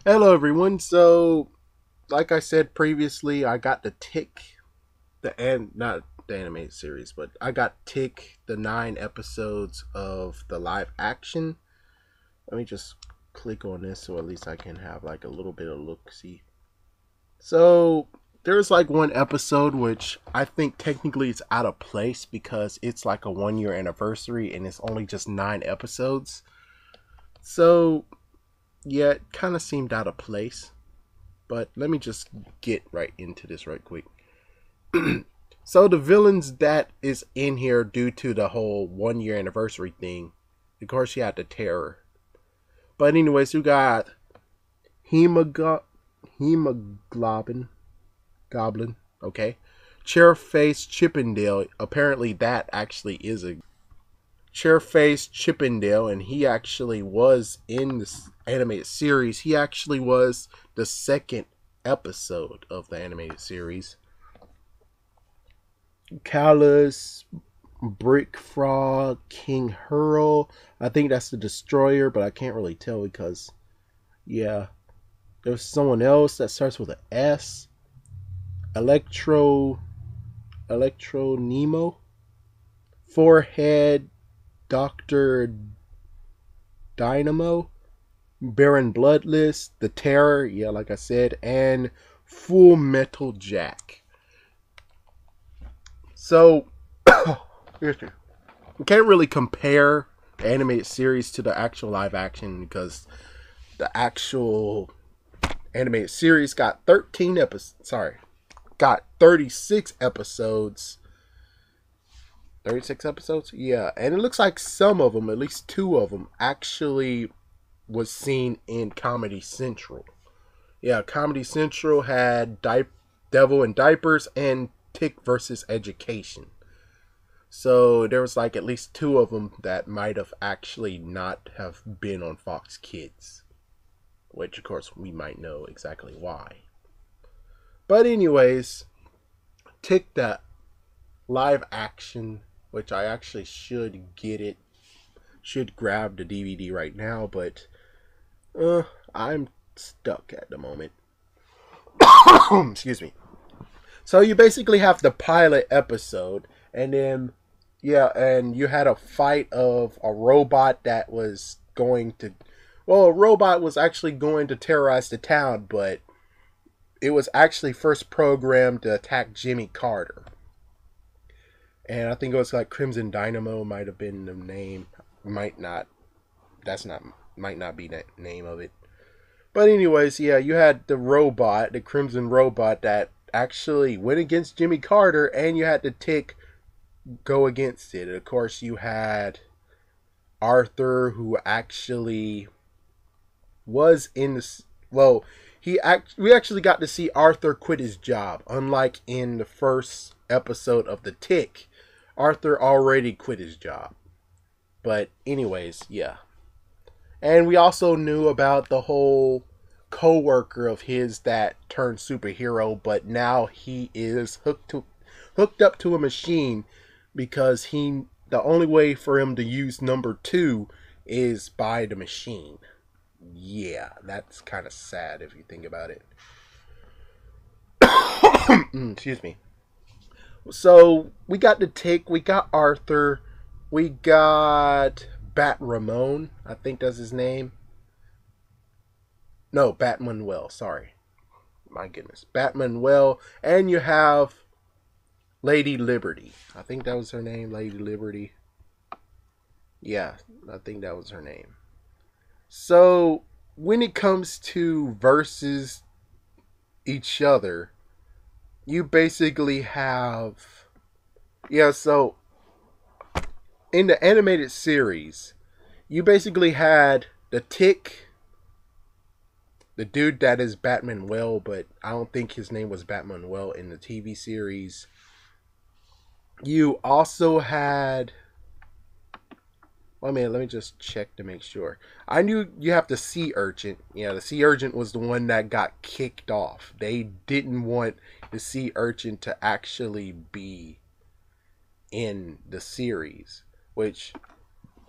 Hello, everyone. So, like I said previously, I got the Tick, not the animated series, but I got Tick the 9 episodes of the live action. Let me just click on this so at least I can have like a little bit of look see. So, there's like one episode which I think technically it's out of place because it's like a 1 year anniversary and it's only just 9 episodes. So, yeah, it kind of seemed out of place. But let me just get right into this right quick. So the villains that is in here due to the whole 1 year anniversary thing, of course you had the terror. But anyways, you got hemoglobin goblin, okay. Chairface Chippendale. Apparently that actually is a Chairface Chippendale, and he actually was in this animated series. He actually was the second episode of the animated series. Callus, Brick Frog, King Hurl. I think that's the Destroyer, but I can't really tell because, yeah. There's someone else that starts with an S. Electro Nemo. Forehead Dr. Dynamo. Baron Bloodless, The Terror, yeah, like I said, and Full Metal Jack. So, you can't really compare the animated series to the actual live action because the actual animated series got 13 episodes. Sorry, got 36 episodes. 36 episodes? Yeah, and it looks like some of them, at least two of them, actually was seen in Comedy Central. Yeah, Comedy Central had Devil in Diapers and Tick versus Education. So there was like at least two of them that might have actually not have been on Fox Kids, which of course we might know exactly why. But anyways, Tick that live action, which I actually should get it, should grab the DVD right now, but I'm stuck at the moment. Excuse me. So you basically have the pilot episode, and then and you had a fight of a robot that was going to, well, a robot was actually going to terrorize the town, but it was actually first programmed to attack Jimmy Carter. And I think it was like Crimson Dynamo might have been the name. Might not. That's not. Might not be the name of it. But anyways, yeah, you had the robot, the Crimson Robot, that actually went against Jimmy Carter, and you had the Tick go against it. And of course, you had Arthur, who actually was in the, well, we actually got to see Arthur quit his job. Unlike in the first episode of the Tick, Arthur already quit his job. But anyways, yeah. And we also knew about the whole co-worker of his that turned superhero, but now he is hooked up to a machine because the only way for him to use number 2 is by the machine. Yeah, that's kind of sad if you think about it. Excuse me. So we got the Tick, we got Arthur, we got Bat Ramon, I think that's his name. No, Bat Manuel, sorry. My goodness. Bat Manuel, and you have Lady Liberty. I think that was her name, Lady Liberty. Yeah, I think that was her name. So, when it comes to versus each other, you basically have, so in the animated series, you basically had the Tick, the dude that is Batman Well, but I don't think his name was Batman Well in the TV series. You also had, well, man, let me just check to make sure. I knew you have the Sea Urchin. Yeah, the Sea Urchin was the one that got kicked off. They didn't want the Sea Urchin to actually be in the series, which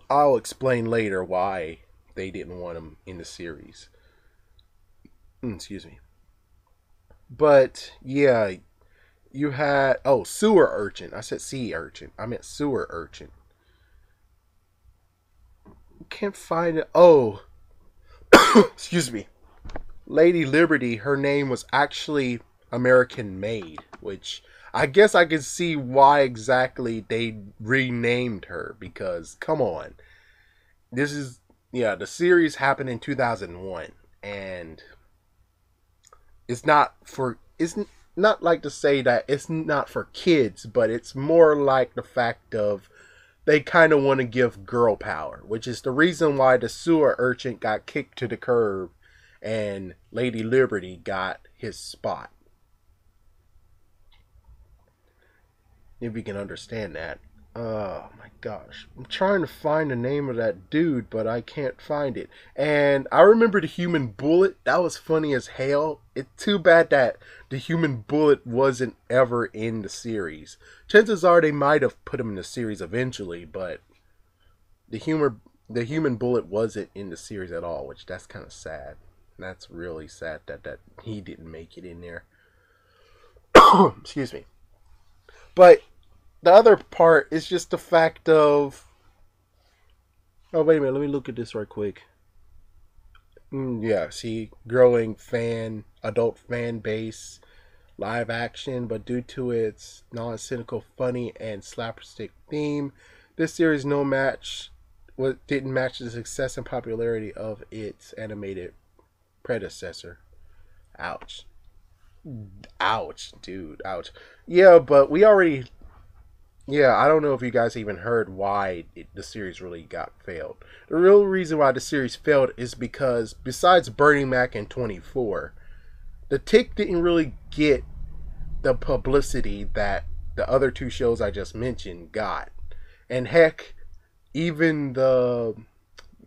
I'll explain later why they didn't want him in the series. Excuse me. But yeah, you had sewer urchin. I said sea urchin. I meant sewer urchin. Can't find it. Oh, excuse me. Lady Liberty, her name was actually American Maid, which I guess I can see why exactly they renamed her, because come on. This is the series happened in 2001, and it's not like to say that it's not for kids, but it's more like the fact of they kind of want to give girl power, which is the reason why the sewer urchin got kicked to the curb and Lady Liberty got his spot. If you can understand that. Oh my gosh. I'm trying to find the name of that dude, but I can't find it. And I remember the human bullet. That was funny as hell. It's too bad that the human bullet wasn't ever in the series. Chances are they might have put him in the series eventually, but the human bullet wasn't in the series at all, which that's kind of sad. That's really sad that he didn't make it in there. Excuse me. But the other part is just the fact of... Oh, wait a minute. Let me look at this right quick. Yeah, see, growing adult fan base, live action, but due to its non-cynical, funny, and slapstick theme, this series didn't match the success and popularity of its animated predecessor. Ouch. Ouch, dude. Ouch. Yeah, but we already... Yeah, I don't know if you guys even heard why the series really got failed. The real reason why the series failed is because besides Bernie Mac and 24, the Tick didn't really get the publicity that the other two shows I just mentioned got. And heck, even the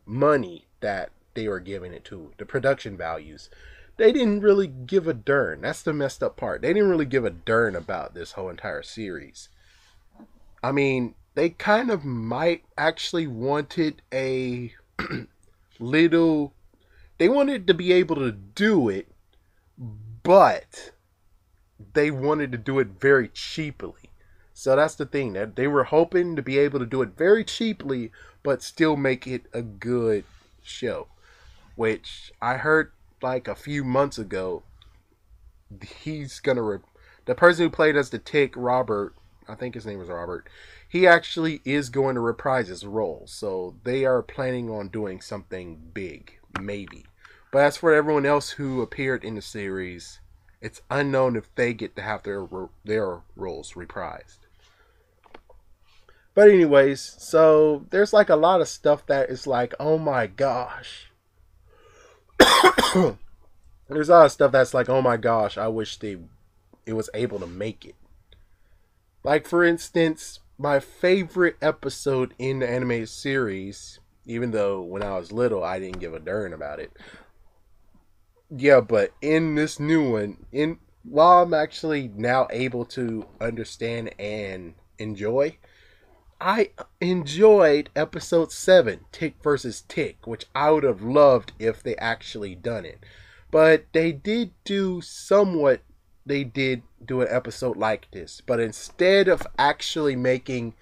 money that they were giving it to, the production values, they didn't really give a darn. That's the messed up part. They didn't really give a darn about this whole entire series. I mean, they kind of might actually wanted a little... They wanted to be able to do it, but they wanted to do it very cheaply. So that's the thing. That they were hoping to be able to do it very cheaply, but still make it a good show. Which I heard like a few months ago, the person who played as the Tick, Robert... I think his name was Robert. He actually is going to reprise his role. So they are planning on doing something big. Maybe. But as for everyone else who appeared in the series, it's unknown if they get to have their roles reprised. But anyways, so there's like a lot of stuff that is like, oh my gosh. There's a lot of stuff that's like, oh my gosh, I wish it was able to make it. Like, for instance, my favorite episode in the animated series, even though when I was little, I didn't give a darn about it. Yeah, but in this new one, while I'm actually now able to understand and enjoy, I enjoyed episode 7, Tick versus Tick, which I would have loved if they actually done it. But they did do an episode like this, but instead of actually making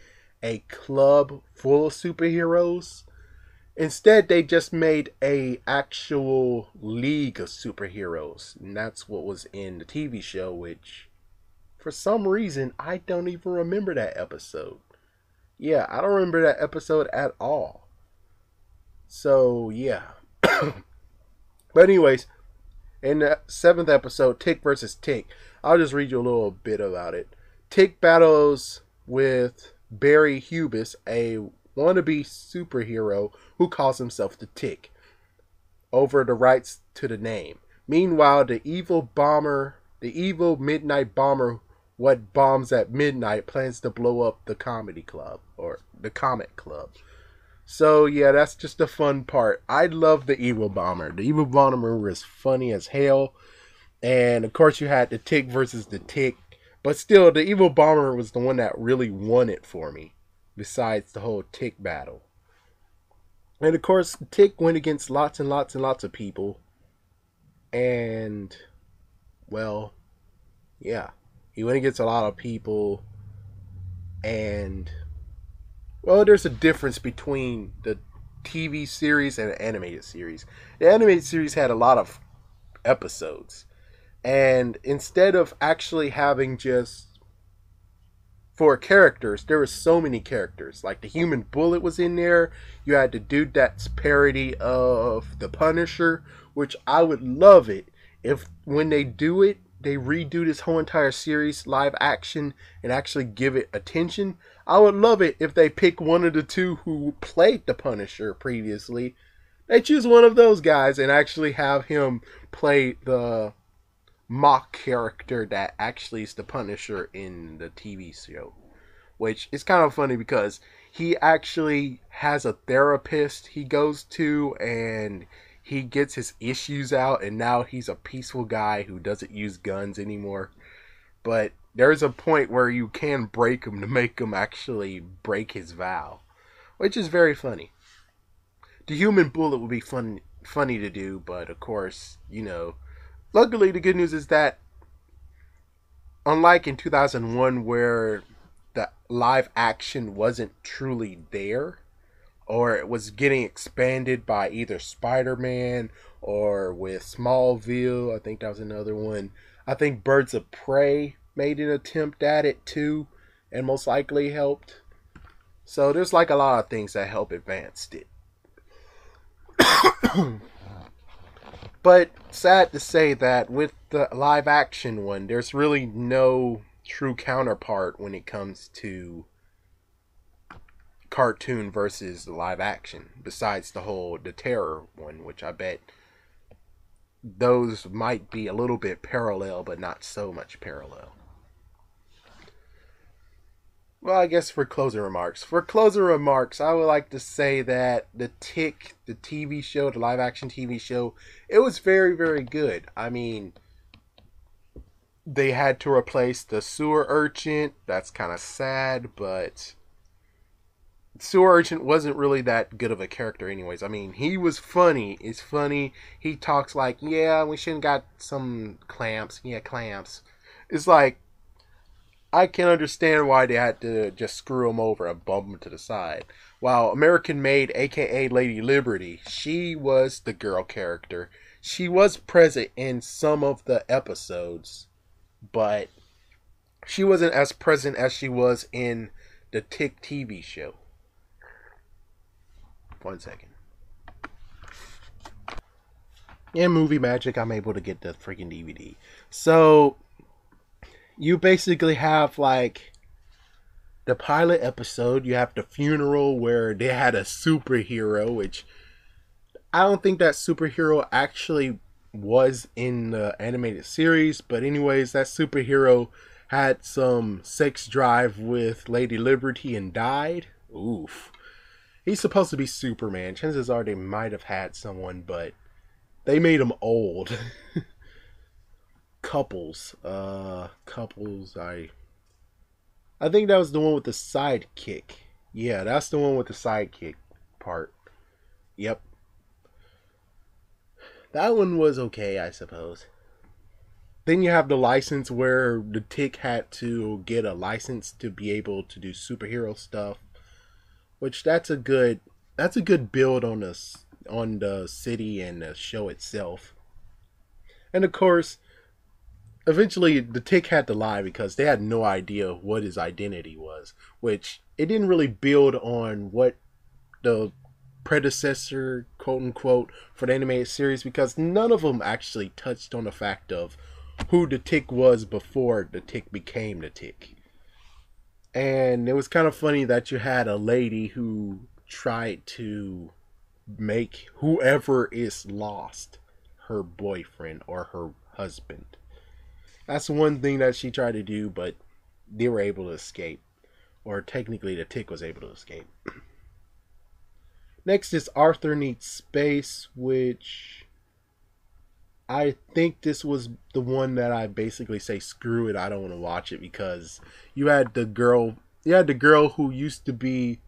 a club full of superheroes, instead they just made a actual league of superheroes, and that's what was in the TV show, which for some reason I don't even remember that episode. Yeah, I don't remember that episode at all. So yeah. But anyways, in the 7th episode, Tick versus Tick, I'll just read you a little bit about it. Tick battles with Barry Hubis, a wannabe superhero who calls himself the Tick, over the rights to the name. Meanwhile, the evil midnight bomber, what bombs at midnight, plans to blow up the comedy club, or the comic club. So yeah, that's just the fun part. I love the evil bomber. The evil bomber was funny as hell. And of course you had the Tick versus the Tick. But still, the evil bomber was the one that really won it for me. Besides the whole Tick battle. And of course, Tick went against lots and lots and lots of people. And, well, yeah. He went against a lot of people, and, well, there's a difference between the TV series and the animated series. The animated series had a lot of episodes, and instead of actually having just for characters, there were so many characters. Like the Human Bullet was in there. You had the dude that's parody of the Punisher, which I would love it if when they do it, they redo this whole entire series live action and actually give it attention. I would love it if they pick one of the two who played the Punisher previously. They choose one of those guys and actually have him play the mock character that actually is the Punisher in the TV show. Which is kind of funny because he actually has a therapist he goes to and he gets his issues out, and now he's a peaceful guy who doesn't use guns anymore. But there's a point where you can break him to make him actually break his vow, which is very funny. The Human Bullet would be funny to do, but of course, luckily the good news is that unlike in 2001 where the live action wasn't truly there, or it was getting expanded by either Spider-Man or with Smallville. I think that was another one. I think Birds of Prey made an attempt at it too, and most likely helped. So there's like a lot of things that help advance it. But sad to say that with the live action one, there's really no true counterpart when it comes to cartoon versus live action, besides the terror one, which I bet those might be a little bit parallel, but not so much parallel. Well, I guess for closing remarks, I would like to say that the Tick, the TV show, the live action TV show, it was very, very good. I mean, they had to replace the sewer urchin. That's kind of sad, but sewer urchin wasn't really that good of a character anyways. I mean, he was funny. It's funny. He talks like, yeah, we shouldn't got some clamps. Yeah, clamps. It's like, I can understand why they had to just screw him over and bump him to the side. While American Maid, aka Lady Liberty, she was the girl character. She was present in some of the episodes, but she wasn't as present as she was in the Tick TV show. 1 second. In Movie Magic, I'm able to get the freaking DVD. So, you basically have like the pilot episode. You have the funeral where they had a superhero, which I don't think that superhero actually was in the animated series. But anyways, that superhero had some sex drive with Lady Liberty and died. Oof. He's supposed to be Superman. Chances are they might have had someone, but they made him old. Couples. I think that was the one with the sidekick. Yeah, that's the one with the sidekick part. Yep. That one was okay, I suppose. Then you have the license where the Tick had to get a license to be able to do superhero stuff. Which that's a good build on the city and the show itself. And of course, eventually the Tick had to lie because they had no idea what his identity was, which it didn't really build on what the predecessor, quote unquote, for the animated series, because none of them actually touched on the fact of who the Tick was before the Tick became the Tick. And it was kind of funny that you had a lady who tried to make whoever is lost her boyfriend or her husband. That's one thing that she tried to do, but they were able to escape. Or technically the Tick was able to escape. Next is Arthur Needs Space, which I think this was the one that I basically say screw it, I don't want to watch it, because you had the girl who used to be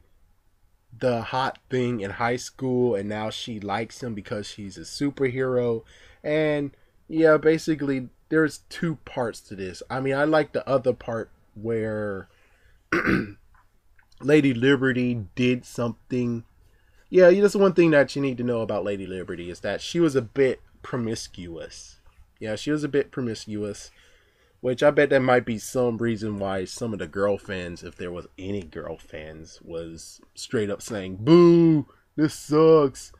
the hot thing in high school, and now she likes him because he's a superhero, and Yeah, basically, there's two parts to this. I mean, I like the other part where Lady Liberty did something. Yeah, that's one thing that you need to know about Lady Liberty is that she was a bit promiscuous. Yeah, she was a bit promiscuous, which I bet that might be some reason why some of the girl fans, if there was any girl fans, was straight up saying, "Boo, this sucks."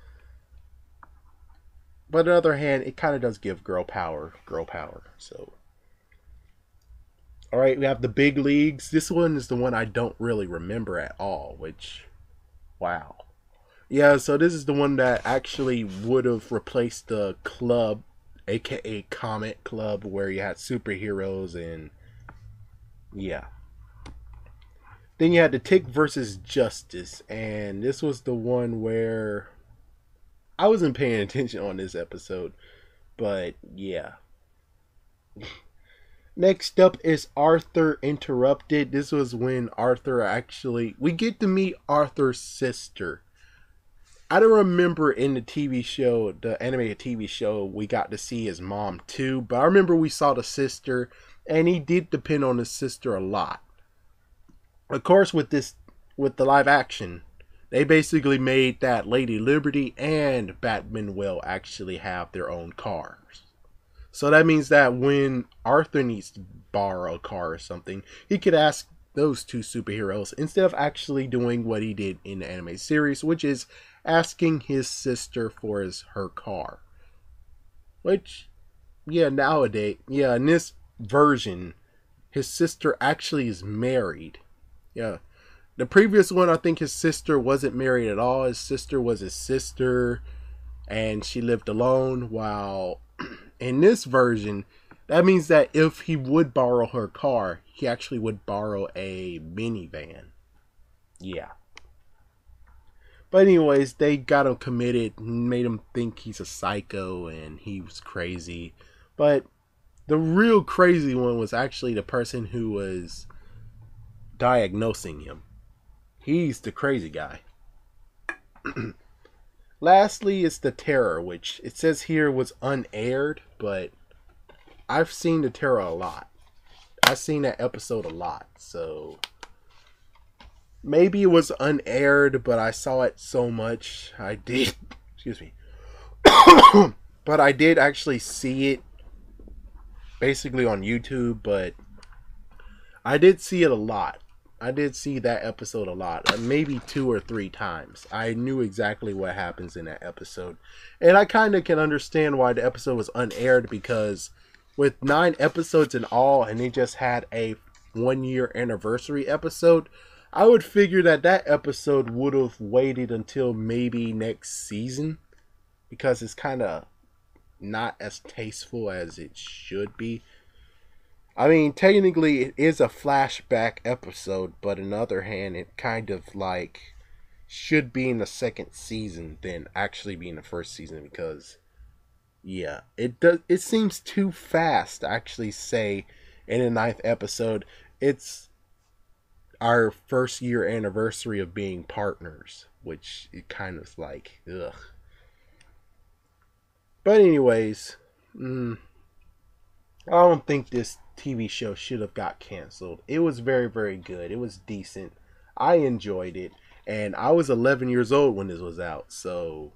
But on the other hand, it kind of does give girl power. Girl power. So, all right, we have the big leagues. This one is the one I don't really remember at all, which, wow. Yeah, so this is the one that actually would have replaced the club, aka Comet Club, where you had superheroes and yeah. Then you had the Tick versus Justice, and this was the one where I wasn't paying attention on this episode, but yeah. Next up is Arthur Interrupted. This was when Arthur actually we get to meet Arthur's sister. I don't remember in the TV show, the animated TV show, we got to see his mom too, but I remember we saw the sister, and he did depend on his sister a lot. Of course, with the live action, they basically made that Lady Liberty and Batman will actually have their own cars. So that means that when Arthur needs to borrow a car or something, he could ask those two superheroes instead of actually doing what he did in the anime series, which is asking his sister for her car. Which, yeah, nowadays, yeah, in this version, his sister actually is married. Yeah. The previous one, I think his sister wasn't married at all. His sister was his sister, and she lived alone. While in this version, that means that if he would borrow her car, he actually would borrow a minivan. Yeah. But anyways, they got him committed, made him think he's a psycho and he was crazy. But the real crazy one was actually the person who was diagnosing him. He's the crazy guy. Lastly, it's the Terror, which it says here was unaired, but I've seen the Terror a lot. I've seen that episode a lot, so maybe it was unaired, but I saw it so much. I did, excuse me, but I did actually see it basically on YouTube, but I did see it a lot. I did see that episode a lot, maybe 2 or 3 times. I knew exactly what happens in that episode. And I kind of can understand why the episode was unaired, because with 9 episodes in all, and they just had a 1-year anniversary episode, I would figure that that episode would have waited until maybe next season, because it's kind of not as tasteful as it should be. I mean, technically it is a flashback episode, but on the other hand, it kind of like should be in the second season than actually be in the first season, because yeah, it seems too fast to actually say in the 9th episode it's our 1st-year anniversary of being partners, which it kind of like ugh. But anyways, I don't think this TV show should have got canceled. It was very, very good. It was decent. I enjoyed it, and I was 11 years old when this was out. So,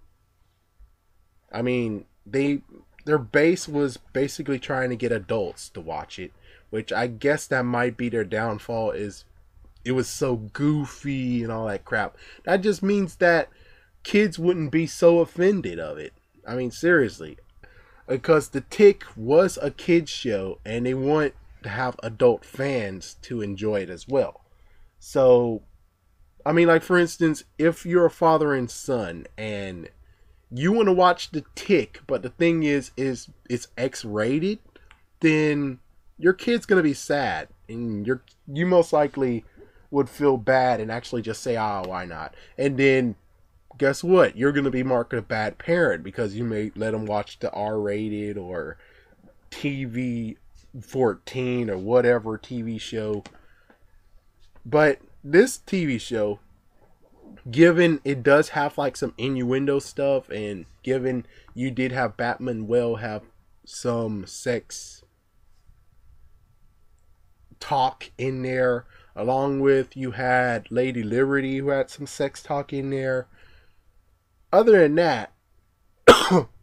I mean, their base was basically trying to get adults to watch it, which I guess that might be their downfall. Is it was so goofy and all that crap. That just means that kids wouldn't be so offended of it. I mean, seriously. Because The Tick was a kid's show, and they want to have adult fans to enjoy it as well. So, I mean, like for instance, if you're a father and son, and you want to watch The Tick, but the thing is it's X-rated, then your kid's gonna be sad, and you most likely would feel bad and actually just say, "Ah, why not?" And then guess what? You're going to be marked a bad parent because you may let them watch the R-rated or TV 14 or whatever TV show. But this TV show, given it does have like some innuendo stuff, and given you did have Batman have some sex talk in there. Along with, you had Lady Liberty, who had some sex talk in there. Other than that,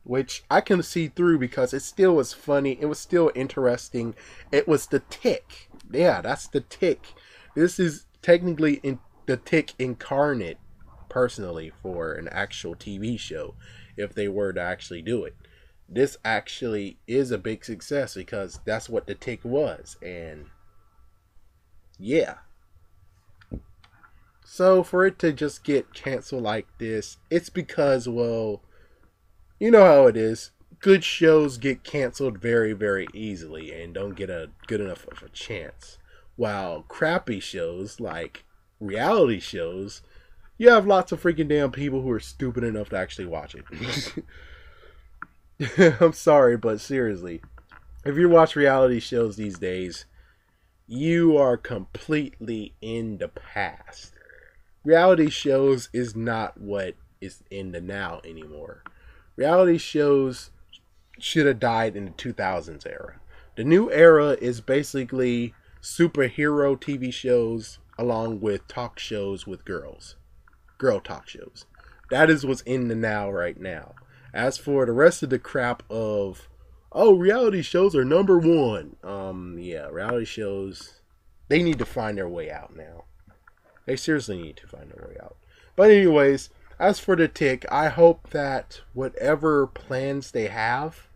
which I can see through because it still was funny, it was still interesting. It was the Tick. Yeah, that's the Tick. This is technically the Tick incarnate, personally, for an actual TV show, if they were to actually do it. This actually is a big success because that's what the Tick was, and yeah. So for it to just get canceled like this, it's because, well, you know how it is. Good shows get canceled very, very easily and don't get a good enough of a chance. While crappy shows, like reality shows, you have lots of freaking damn people who are stupid enough to actually watch it. I'm sorry, but seriously, if you watch reality shows these days, you are completely in the past. Reality shows is not what is in the now anymore. Reality shows should have died in the 2000s era. The new era is basically superhero TV shows along with talk shows with girls. Girl talk shows. That is what's in the now right now. As for the rest of the crap of, oh, reality shows are number one. Yeah, reality shows, they need to find their way out now. They seriously need to find their way out. But anyways, as for the Tick, I hope that whatever plans they have,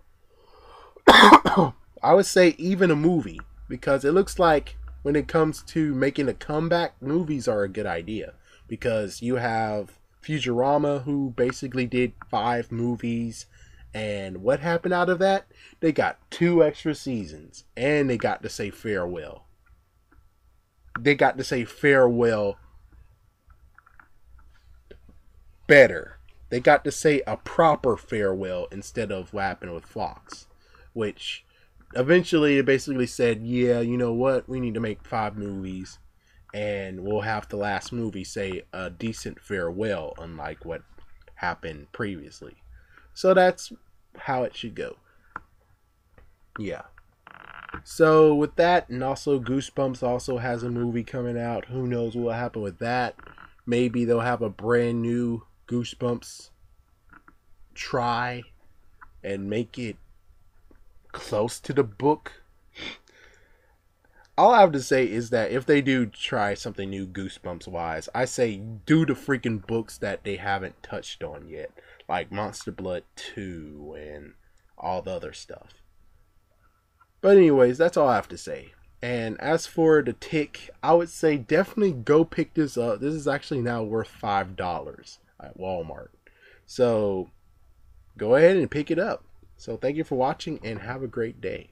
I would say even a movie, because it looks like when it comes to making a comeback, movies are a good idea. Because you have Futurama, who basically did 5 movies, and what happened out of that? They got 2 extra seasons, and they got to say farewell. They got to say farewell better. They got to say a proper farewell instead of what happened with Fox, which eventually it basically said, yeah, you know what, we need to make 5 movies, and we'll have the last movie say a decent farewell, unlike what happened previously. So that's how it should go. Yeah. So with that, and also Goosebumps also has a movie coming out. Who knows what will happen with that? Maybe they'll have a brand new Goosebumps try and make it close to the book. All I have to say is that if they do try something new Goosebumps wise, I say do the freaking books that they haven't touched on yet, like Monster Blood 2 and all the other stuff. But anyways, that's all I have to say. And as for the Tick, I would say definitely go pick this up. This is actually now worth $5 at Walmart. So go ahead and pick it up. So thank you for watching and have a great day.